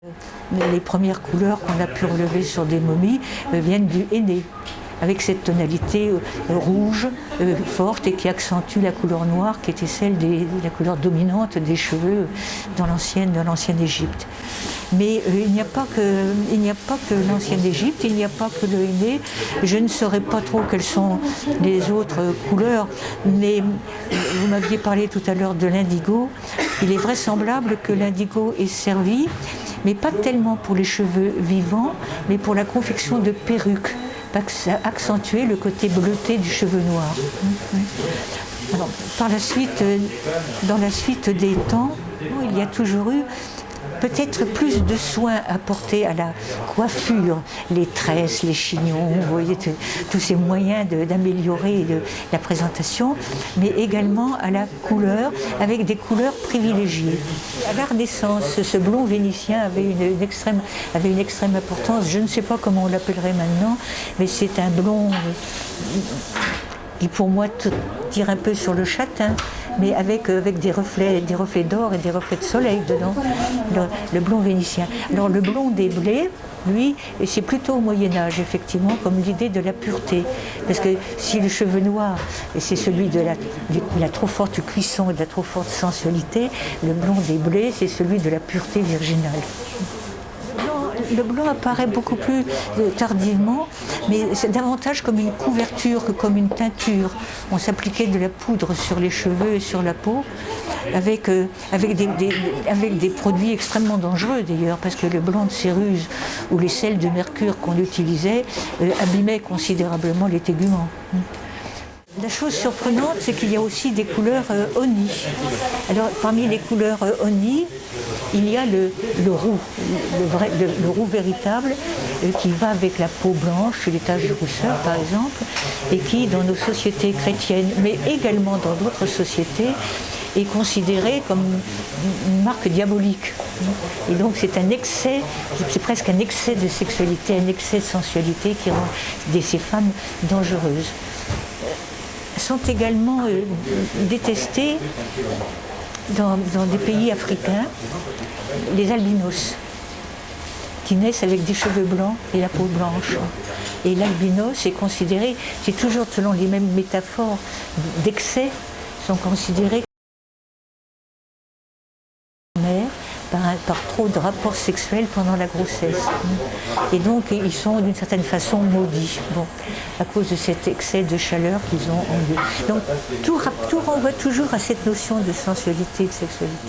Les premières couleurs qu'on a pu relever sur des momies viennent du henné, avec cette tonalité rouge forte et qui accentue la couleur noire qui était celle la couleur dominante des cheveux dans l'ancienne Égypte. Mais il n'y a pas que l'ancienne Égypte, il n'y a pas que le henné. Je ne saurais pas trop quelles sont les autres couleurs, mais vous m'aviez parlé tout à l'heure de l'indigo. Il est vraisemblable que l'indigo ait servi, mais pas tellement pour les cheveux vivants, mais pour la confection de perruques, accentuer le côté bleuté du cheveu noir. Alors, par la suite, dans la suite des temps, il y a toujours eu peut-être plus de soins apportés à la coiffure, les tresses, les chignons, vous voyez, tous ces moyens d'améliorer la présentation, mais également à la couleur, avec des couleurs privilégiées. À la Renaissance, ce blond vénitien avait une extrême importance. Je ne sais pas comment on l'appellerait maintenant, mais c'est un blond qui pour moi tire un peu sur le châtain, mais avec des reflets d'or et des reflets de soleil dedans, le blond vénitien. Alors le blond des blés, lui, c'est plutôt au Moyen-Âge, effectivement, comme l'idée de la pureté. Parce que si le cheveu noir, c'est celui de la trop forte cuisson et de la trop forte sensualité, le blond des blés, c'est celui de la pureté virginale. Le blanc apparaît beaucoup plus tardivement, mais c'est davantage comme une couverture que comme une teinture. On s'appliquait de la poudre sur les cheveux et sur la peau, avec des produits extrêmement dangereux d'ailleurs, parce que le blanc de céruse ou les sels de mercure qu'on utilisait abîmaient considérablement les téguments. La chose surprenante, c'est qu'il y a aussi des couleurs oni. Alors, parmi les couleurs oni, il y a le roux, le roux véritable, qui va avec la peau blanche, les taches de rousseur par exemple, et qui, dans nos sociétés chrétiennes, mais également dans d'autres sociétés, est considéré comme une marque diabolique. Et donc c'est un excès, c'est presque un excès de sexualité, un excès de sensualité qui rend ces femmes dangereuses. Sont également détestés dans des pays africains, les albinos, qui naissent avec des cheveux blancs et la peau blanche. Et l'albinos est considéré, c'est toujours selon les mêmes métaphores d'excès, sont considérés par trop de rapports sexuels pendant la grossesse. Et donc ils sont d'une certaine façon maudits, à cause de cet excès de chaleur qu'ils ont en eux. Donc tout renvoie toujours à cette notion de sensualité et de sexualité.